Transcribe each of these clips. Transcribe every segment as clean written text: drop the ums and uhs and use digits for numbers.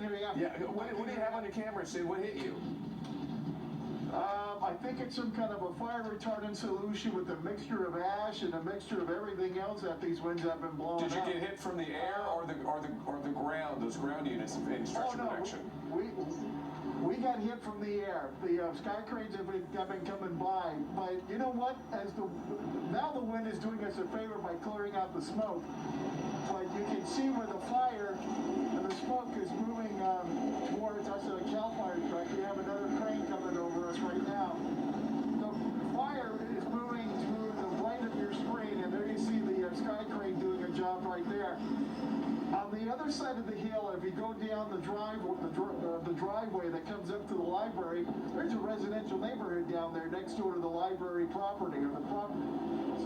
can hear you. Yeah, what do you have on your camera, Sid? What hit you? I think it's some kind of a fire retardant solution with a mixture of ash and a mixture of everything else that these winds have been blowing Did you up. get hit from the air or the ground? Those ground units in structure protection. We got hit from the air. The sky cranes have been coming by, but you know what? Now the wind is doing us a favor by clearing out the smoke. But you can see where the fire and the smoke is moving towards us at a CAL FIRE truck. We have another crane coming over us right now. The fire is moving to the right of your screen, and there you see the sky crane doing a job right there. On the other side of the hill, if you go down the driveway that comes up to the library, there's a residential neighborhood down there next door to the library property or the property.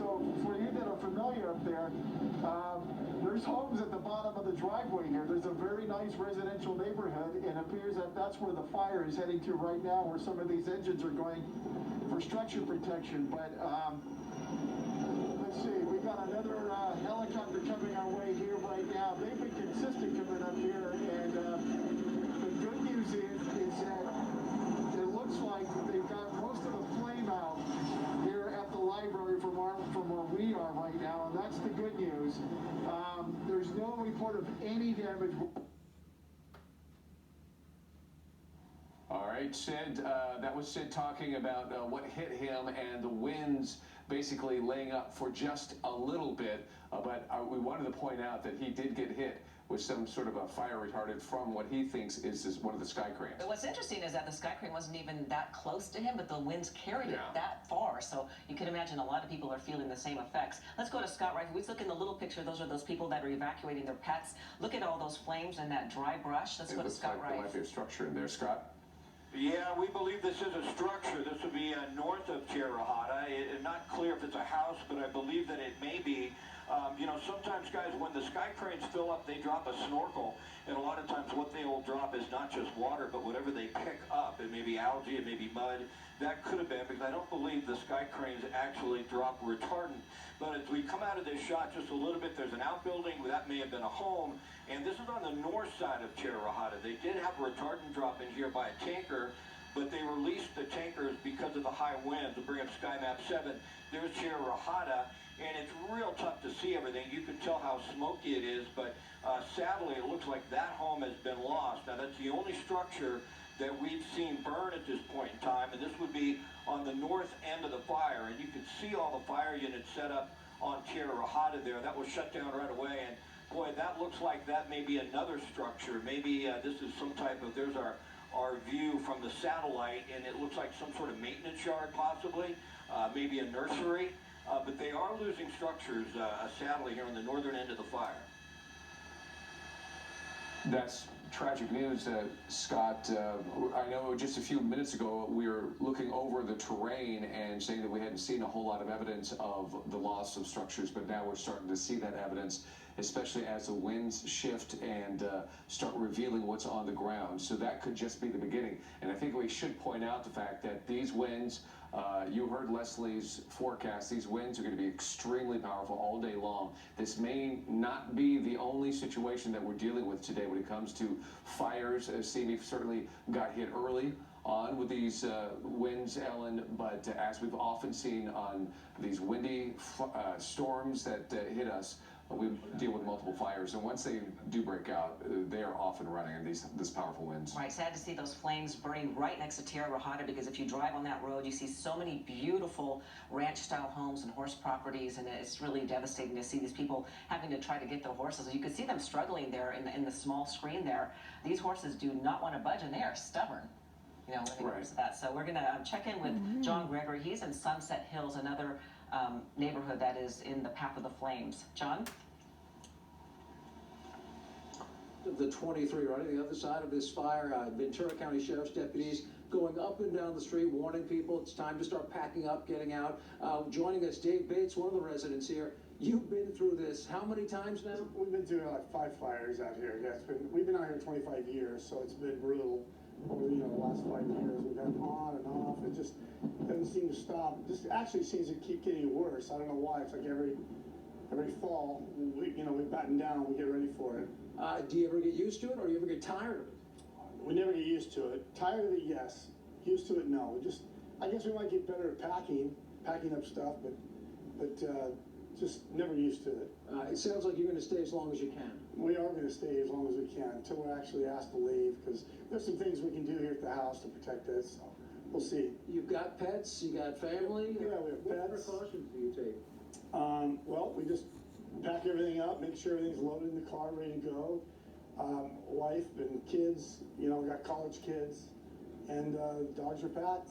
So for you that are familiar up there, there's homes at the bottom of the driveway here. There's a very nice residential neighborhood, and it appears that that's where the fire is heading to right now, where some of these engines are going for structure protection. But let's see, we got another helicopter coming our way here right now. They've been consistent coming up here, and the good news is that it looks like they've got most of the flame out here at the library from where we are right now, and that's the good news. There's no report of any damage. All right, Sid, that was Sid talking about what hit him and the winds basically laying up for just a little bit, but we wanted to point out that he did get hit with some sort of a fire retardant from what he thinks is one of the sky cranes. But what's interesting is that the sky crane wasn't even that close to him, but the winds carried it that far. So you can imagine a lot of people are feeling the same effects. Let's go to Scott Rife. We look in the little picture. Those are those people that are evacuating their pets. Look at all those flames and that dry brush. Let's go to Scott Rife. There might be a structure in there, Scott. Yeah, we believe this is a structure. This would be north of Tirahata. It's not clear if it's a house, but I believe that it may be. You know, sometimes, guys, when the sky cranes fill up, they drop a snorkel. And a lot of times what they will drop is not just water, but whatever they pick up. It may be algae, it may be mud. That could have been, because I don't believe the sky cranes actually drop retardant. But as we come out of this shot just a little bit, there's an outbuilding. That may have been a home. And this is on the north side of Tirahata. They did have a retardant drop in here by a tanker, but they released the tankers because of the high wind to bring up SkyMap 7. There's Tirahata, and it's real tough to see everything. You can tell how smoky it is, but sadly, it looks like that home has been lost. Now, that's the only structure that we've seen burn at this point in time, and this would be on the north end of the fire. And you can see all the fire units set up on Tirahata there. That was shut down right away, and boy, that looks like that may be another structure. Maybe this is some type of, there's our view from the satellite, and it looks like some sort of maintenance yard possibly, maybe a nursery. But they are losing structures, sadly, here on the northern end of the fire. That's tragic news, Scott. I know just a few minutes ago we were looking over the terrain and saying that we hadn't seen a whole lot of evidence of the loss of structures, but now we're starting to see that evidence, especially as the winds shift and start revealing what's on the ground. So that could just be the beginning. And I think we should point out the fact that these winds, you heard Leslie's forecast, these winds are going to be extremely powerful all day long. This may not be the only situation that we're dealing with today when it comes to fires. Simi certainly got hit early on with these winds, Ellen, but as we've often seen on these windy storms that hit us, we deal with multiple fires, and once they do break out, they are off and running in this powerful winds. Right, sad to see those flames burning right next to Tirahata, because if you drive on that road, you see so many beautiful ranch-style homes and horse properties, and it's really devastating to see these people having to try to get their horses. You can see them struggling there in the small screen there. These horses do not want to budge, and they are stubborn. You know, when it comes to that. So we're going to check in with John Gregory. He's in Sunset Hills, another neighborhood that is in the path of the flames. John? The 23 right on the other side of this fire. Ventura County Sheriff's deputies going up and down the street, warning people it's time to start packing up, getting out. Joining us, Dave Bates, one of the residents here. You've been through this how many times now? We've been through like 5 fires out here. Yeah, we've been out here 25 years, so it's been brutal. Over the last 5 years, we've had on and off. It just doesn't seem to stop. It just actually seems to keep getting worse. I don't know why. It's like every fall, we batten down, we get ready for it. Do you ever get used to it, or do you ever get tired of it? We never get used to it. Tired of it, yes. Used to it, no. I guess we might get better at packing up stuff, but just never used to it. It sounds like you're going to stay as long as you can. We are going to stay as long as we can until we're actually asked to leave, because there's some things we can do here at the house to protect us. So we'll see. You've got pets, you got family. Yeah, we have What pets. precautions do you take? Well, we just pack everything up, make sure everything's loaded in the car, ready to go. Wife and kids, we got college kids, and dogs are packed.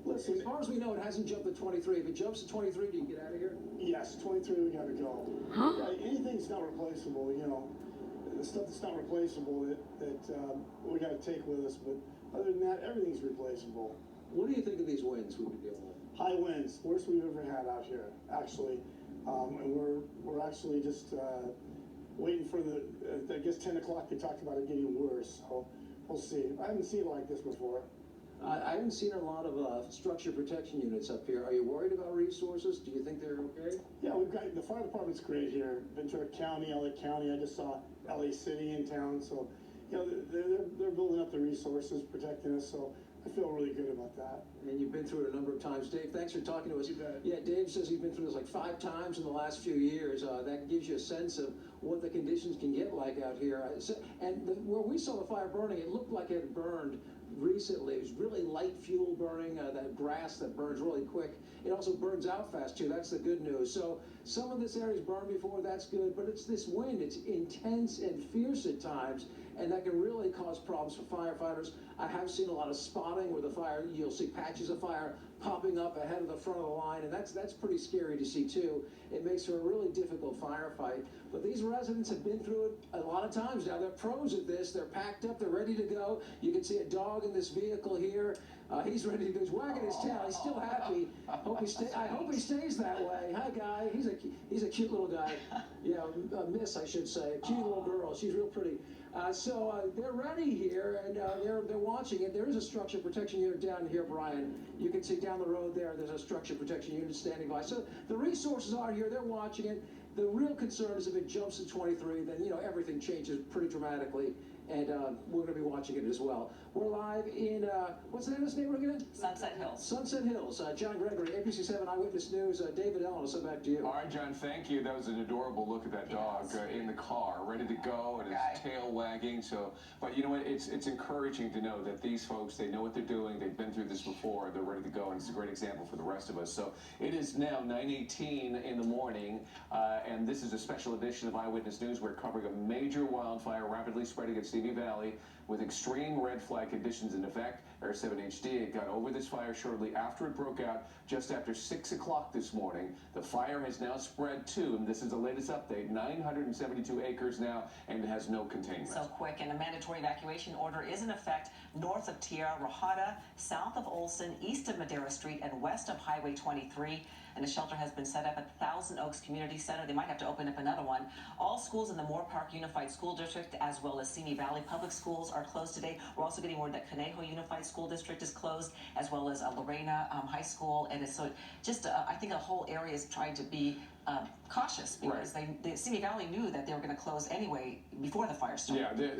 Listen. As far as we know, it hasn't jumped to 23. If it jumps to 23, do you get out of here? Yes, 23, we gotta go. Anything that's not replaceable, the stuff that's not replaceable that we gotta take with us. But other than that, everything's replaceable. What do you think of these winds we've been dealing with? High winds, worst we've ever had out here, actually. And we're actually just waiting for I guess 10 o'clock they talked about it getting worse. So we'll see. I haven't seen it like this before. I haven't seen a lot of structure protection units up here. Are you worried about resources? Do you think they're okay? Yeah, we've got, the fire department's great here. Ventura County, LA County, I just saw LA City in town. So, they're building up the resources, protecting us. So I feel really good about that. And you've been through it a number of times. Dave, thanks for talking to us. You bet. Yeah, Dave says he's been through this like 5 times in the last few years. That gives you a sense of what the conditions can get like out here. Where we saw the fire burning, it looked like it had burned recently. It was really light fuel burning, that grass that burns really quick. It also burns out fast too. That's the good news. So some of this area's burned before, that's good, but it's this wind. It's intense and fierce at times, and that can really cause problems for firefighters. I have seen a lot of spotting where you'll see patches of fire popping up ahead of the front of the line, and that's pretty scary to see too. It makes for a really difficult firefight. But these residents have been through it a lot of times now. They're pros at this. They're packed up. They're ready to go. You can see a dog in this vehicle here. He's ready to go. He's wagging his tail. He's still happy. I hope he stays that way. Hi, Guy. He's a cute little guy. Yeah, Miss, I should say. A cute little girl. She's real pretty. So they're ready here, and they're watching it. There is a structure protection unit down here, Brian. You can see down the road there's a structure protection unit standing by. So the resources are here. They're watching it. The real concern is if it jumps to 23, then everything changes pretty dramatically, and we're going to be watching it as well. We're live in what's the name of this neighborhood again? Sunset Hills. Sunset Hills. John Gregory, ABC 7 Eyewitness News. David Allen, I'll send back to you. All right, John, thank you. That was an adorable look at that dog in the car, ready to go, and his tail wagging. So, but you know what? It's encouraging to know that these folks, they know what they're doing. They've been through this before. They're ready to go, and it's a great example for the rest of us. So it is now 9:18 in the morning, and this is a special edition of Eyewitness News. We're covering a major wildfire rapidly spreading in Simi Valley with extreme red flag conditions in effect. Air 7 HD got over this fire shortly after it broke out just after 6 o'clock this morning. The fire has now spread to, and this is the latest update, 972 acres now, and it has no containment. So quick, and a mandatory evacuation order is in effect north of Tierra Rajada, south of Olson, east of Madera Street, and west of Highway 23. And a shelter has been set up at the Thousand Oaks Community Center. They might have to open up another one. All schools in the Moore Park Unified School District, as well as Simi Valley Public Schools, are closed today. We're also getting word that Conejo Unified School District is closed, as well as Lorena High School. And so just, I think the whole area is trying to be cautious, because the Simi Valley knew that they were going to close anyway before the fire started. Yeah,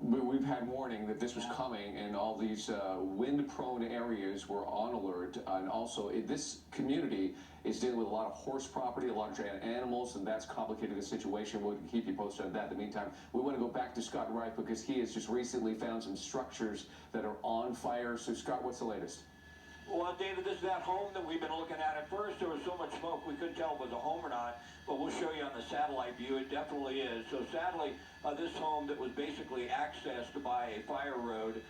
we've had warning that this was coming, and all these wind-prone areas were on alert. And also, this community is dealing with a lot of horse property, a lot of animals, and that's complicated the situation. We'll keep you posted on that. In the meantime, we want to go back to Scott Wright, because he has just recently found some structures that are on fire. So, Scott, what's the latest? Well, David, this is that home that we've been looking at. At first, there was so much smoke we couldn't tell if it was a home or not, but we'll show you on the satellite view. It definitely is. So sadly, this home that was basically accessed by a fire road,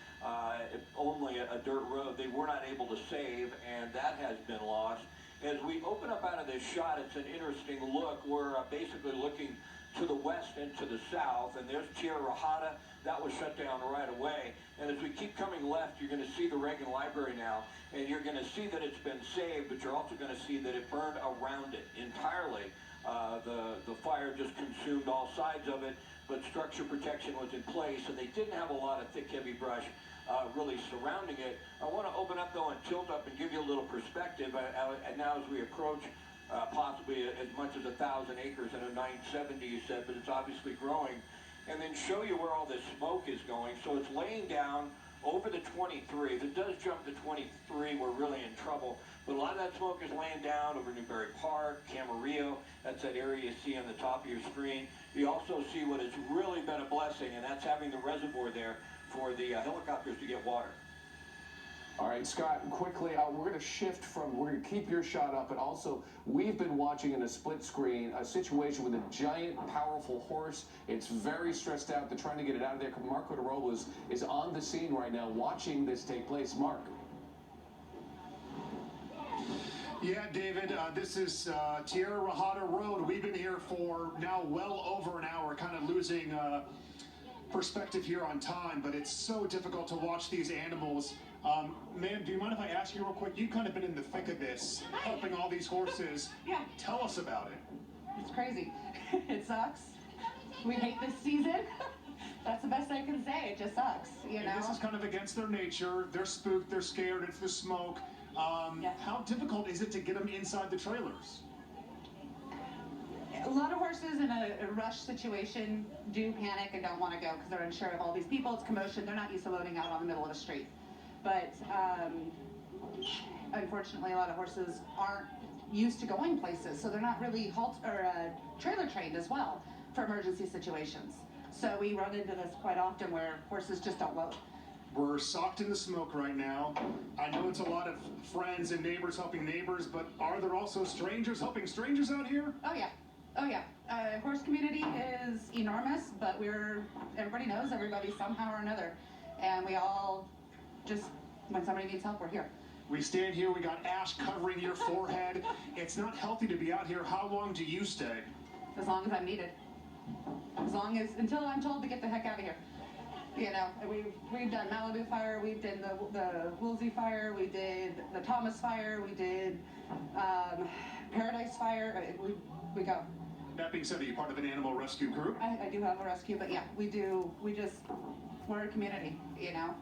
only a dirt road, they were not able to save, and that has been lost. As we open up out of this shot, it's an interesting look. We're basically looking to the west and to the south, and there's Tierra Rajada. That was shut down right away. And as we keep coming left, you're going to see the Reagan Library now, and you're going to see that it's been saved, but you're also going to see that it burned around it entirely. The fire just consumed all sides of it, but structure protection was in place, and they didn't have a lot of thick, heavy brush really surrounding it. I want to open up, though, and tilt up and give you a little perspective. And now as we approach possibly as much as 1,000 acres in a 970, you said, but it's obviously growing. and then show you where all this smoke is going. So it's laying down over the 23. If it does jump to 23, we're really in trouble. But a lot of that smoke is laying down over Newberry Park, Camarillo. That's that area you see on the top of your screen. You also see what has really been a blessing, and that's having the reservoir there for the helicopters to get water. All right, Scott, quickly, we're going to shift from, we're going to keep your shot up, but also we've been watching in a split screen a situation with a giant, powerful horse. It's very stressed out. They're trying to get it out of there. Marco DeRobles is on the scene right now watching this take place. Mark. Yeah, David, this is Tierra Rajada Road. We've been here for now well over an hour, kind of losing perspective here on time, but it's so difficult to watch these animals. Ma'am, do you mind if I ask you real quick? You've kind of been in the thick of this, helping all these horses. Yeah. Tell us about it. It's crazy. It sucks. We hate this season. That's the best I can say. It just sucks, you know? And this is kind of against their nature. They're spooked, they're scared, it's the smoke. Yeah. How difficult is it to get them inside the trailers? A lot of horses in a rush situation do panic and don't want to go because they're unsure of all these people. It's commotion. They're not used to loading out on the middle of the street. But unfortunately, a lot of horses aren't used to going places, so they're not really trailer trained as well for emergency situations. So we run into this quite often where horses just don't load. We're socked in the smoke right now. I know it's a lot of friends and neighbors helping neighbors, but are there also strangers helping strangers out here? Oh yeah, oh yeah. Horse community is enormous, but everybody knows everybody somehow or another, and we all just, when somebody needs help, we're here. We stand here, we got ash covering your forehead. It's not healthy to be out here. How long do you stay? As long as I'm needed. Until I'm told to get the heck out of here. You know, we've done Malibu Fire, we've done the Woolsey Fire, we did the Thomas Fire, we did Paradise Fire. We go. That being said, are you part of an animal rescue group? I do have a rescue, but yeah, we're a community, you know.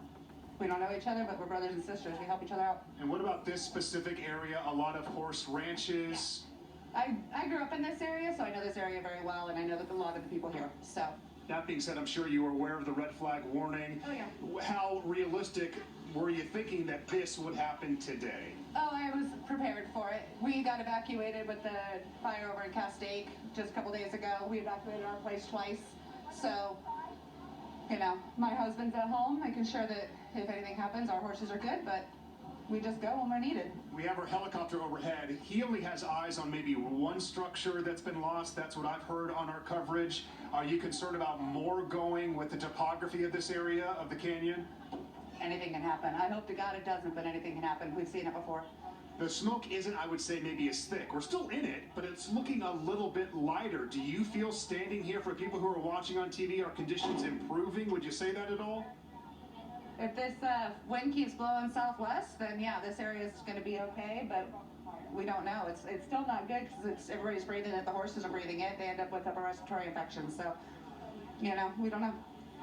We don't know each other, but we're brothers and sisters. We help each other out. And what about this specific area? A lot of horse ranches. Yeah. I grew up in this area, so I know this area very well, and I know that a lot of the people here, so. That being said, I'm sure you were aware of the red flag warning. Oh, yeah. How realistic were you thinking that this would happen today? Oh, I was prepared for it. We got evacuated with the fire over in Castaic just a couple days ago. We evacuated our place twice. So, you know, my husband's at home making sure that if anything happens, our horses are good, but we just go when we're needed. We have our helicopter overhead. He only has eyes on maybe one structure that's been lost. That's what I've heard on our coverage. Are you concerned about more going with the topography of this area of the canyon? Anything can happen. I hope to God it doesn't, but anything can happen. We've seen it before. The smoke isn't, I would say, maybe as thick. We're still in it, but it's looking a little bit lighter. Do you feel standing here, for people who are watching on TV, are conditions improving? Would you say that at all? If this wind keeps blowing southwest, then yeah, this area is going to be okay, but we don't know. It's still not good because everybody's breathing it. The horses are breathing it. They end up with upper respiratory infections. So, you know, we don't know.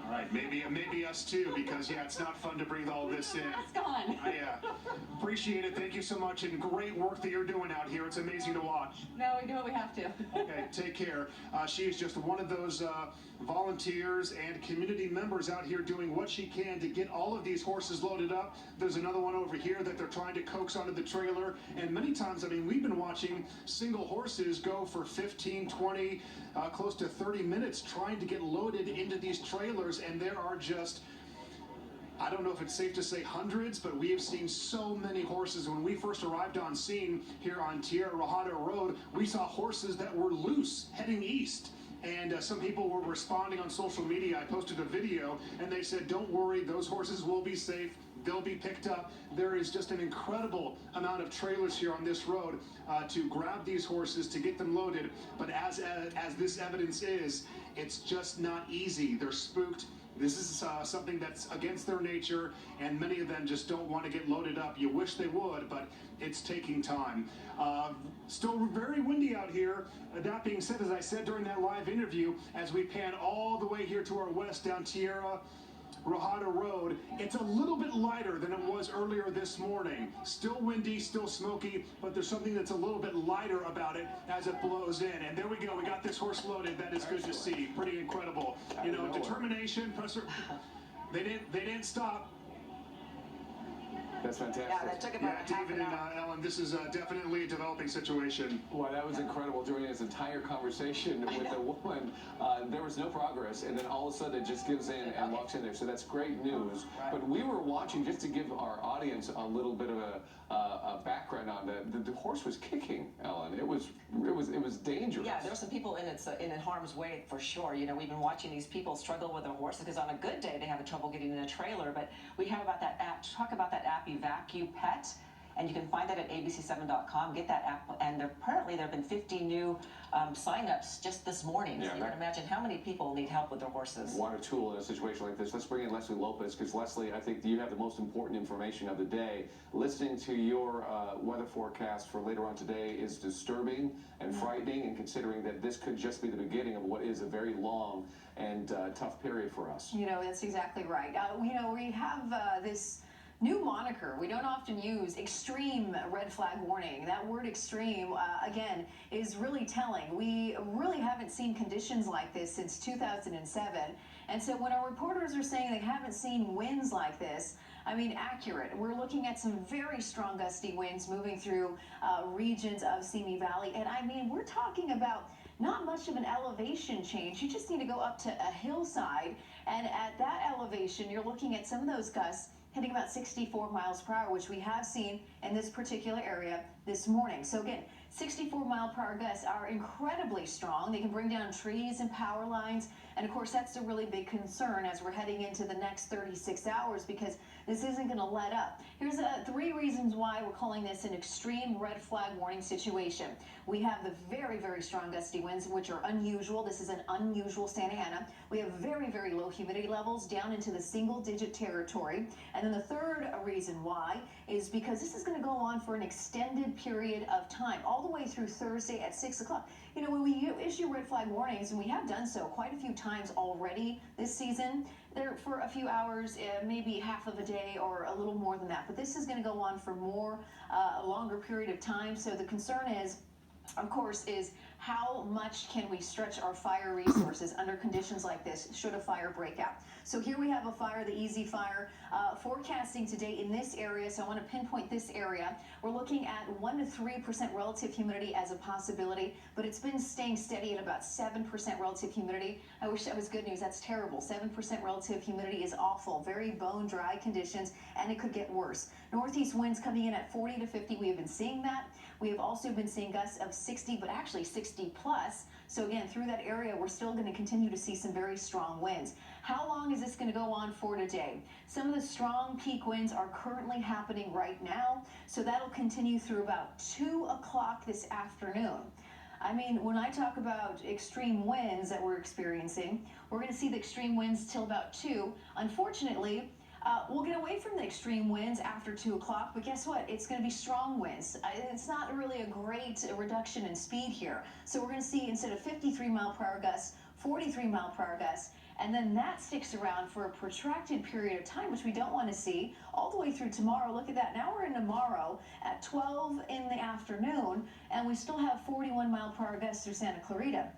All right, maybe us too, because yeah, it's not fun to breathe all this in. Mask on. Yeah, appreciate it. Thank you so much, and great work that you're doing out here. It's amazing to watch. No, we do what we have to. Okay, take care. She is just one of those volunteers and community members out here doing what she can to get all of these horses loaded up. There's another one over here that they're trying to coax onto the trailer, and many times, I mean, we've been watching single horses go for 15, 20, close to 30 minutes trying to get loaded into these trailers, and there are just, I don't know if it's safe to say hundreds, but we have seen so many horses. When we first arrived on scene here on Tierra Rajada Road, we saw horses that were loose heading east. And some people were responding on social media. I posted a video, and they said, don't worry, those horses will be safe. They'll be picked up. There is just an incredible amount of trailers here on this road to grab these horses, to get them loaded. But as this evidence is, it's just not easy. They're spooked. This is something that's against their nature, and many of them just don't want to get loaded up. You wish they would, but it's taking time. Still very windy out here. That being said, as I said during that live interview, as we pan all the way here to our west down Tierra Rajada Road. It's a little bit lighter than it was earlier this morning. Still windy, still smoky, but there's something that's a little bit lighter about it as it blows in. And there we go. We got this horse loaded. That is good to see. Pretty incredible. You know, determination, they didn't stop. That's fantastic. Yeah, that took about David and Ellen, this is definitely a developing situation. Well, that was incredible. During this entire conversation with the woman, there was no progress, and then all of a sudden it just gives in and walks in there. So that's great news. But we were watching, just to give our audience a little bit of a background on that. The horse was kicking, Ellen. It was dangerous. Yeah, there were some people in harm's way for sure. You know, we've been watching these people struggle with their horses because on a good day they have trouble getting in a trailer. But we have about that app. Talk about that app, EvacuPet, and you can find that at abc7.com. Get that app, and apparently there have been 50 new sign-ups just this morning. Yeah, so you can imagine how many people need help with their horses. Want a tool in a situation like this. Let's bring in Leslie Lopez, because Leslie, I think you have the most important information of the day. Listening to your weather forecast for later on today is disturbing and frightening, and considering that this could just be the beginning of what is a very long and tough period for us. You know, that's exactly right. You know, we have this new moniker. We don't often use extreme red flag warning. That word extreme, again, is really telling. We really haven't seen conditions like this since 2007. And so when our reporters are saying they haven't seen winds like this, I mean, accurate. We're looking at some very strong gusty winds moving through regions of Simi Valley. And I mean, we're talking about not much of an elevation change. You just need to go up to a hillside. And at that elevation, you're looking at some of those gusts hitting about 64 miles per hour, which we have seen in this particular area this morning. So again, 64 mile per hour gusts are incredibly strong. They can bring down trees and power lines. And of course, that's a really big concern as we're heading into the next 36 hours, because this isn't going to let up. Here's 3 reasons why we're calling this an extreme red flag warning situation. We have the very, very strong gusty winds, which are unusual. This is an unusual Santa Ana. We have very, very low humidity levels down into the single-digit territory. And then the third reason why is because this is going to go on for an extended period of time, all the way through Thursday at 6 o'clock. You know, when we issue red flag warnings, and we have done so quite a few times already this season, they're for a few hours, maybe half of a day or a little more than that. But this is going to go on for a longer period of time. So the concern is, of course, is how much can we stretch our fire resources under conditions like this should a fire break out. So here we have a fire, the Easy Fire, forecasting today in this area. So I want to pinpoint this area. We're looking at 1 to 3% relative humidity as a possibility, but it's been staying steady at about 7% relative humidity. I wish that was good news. That's terrible. 7% relative humidity is awful. Very bone dry conditions, and it could get worse. Northeast winds coming in at 40 to 50. We have been seeing that. We have also been seeing gusts of 60, but actually 60 plus. So again, through that area, we're still going to continue to see some very strong winds. How long is this going to go on for today? Some of the strong peak winds are currently happening right now, so that'll continue through about 2 o'clock this afternoon. I mean, when I talk about extreme winds that we're experiencing, we're going to see the extreme winds till about 2. Unfortunately, we'll get away from the extreme winds after 2 o'clock, but guess what? It's going to be strong winds. It's not really a great reduction in speed here. So we're going to see, instead of 53 mile per hour gusts, 43 mile per hour gusts, and then that sticks around for a protracted period of time, which we don't want to see, all the way through tomorrow. Look at that. Now we're in tomorrow at 12 in the afternoon, and we still have 41 mile per hour gusts through Santa Clarita.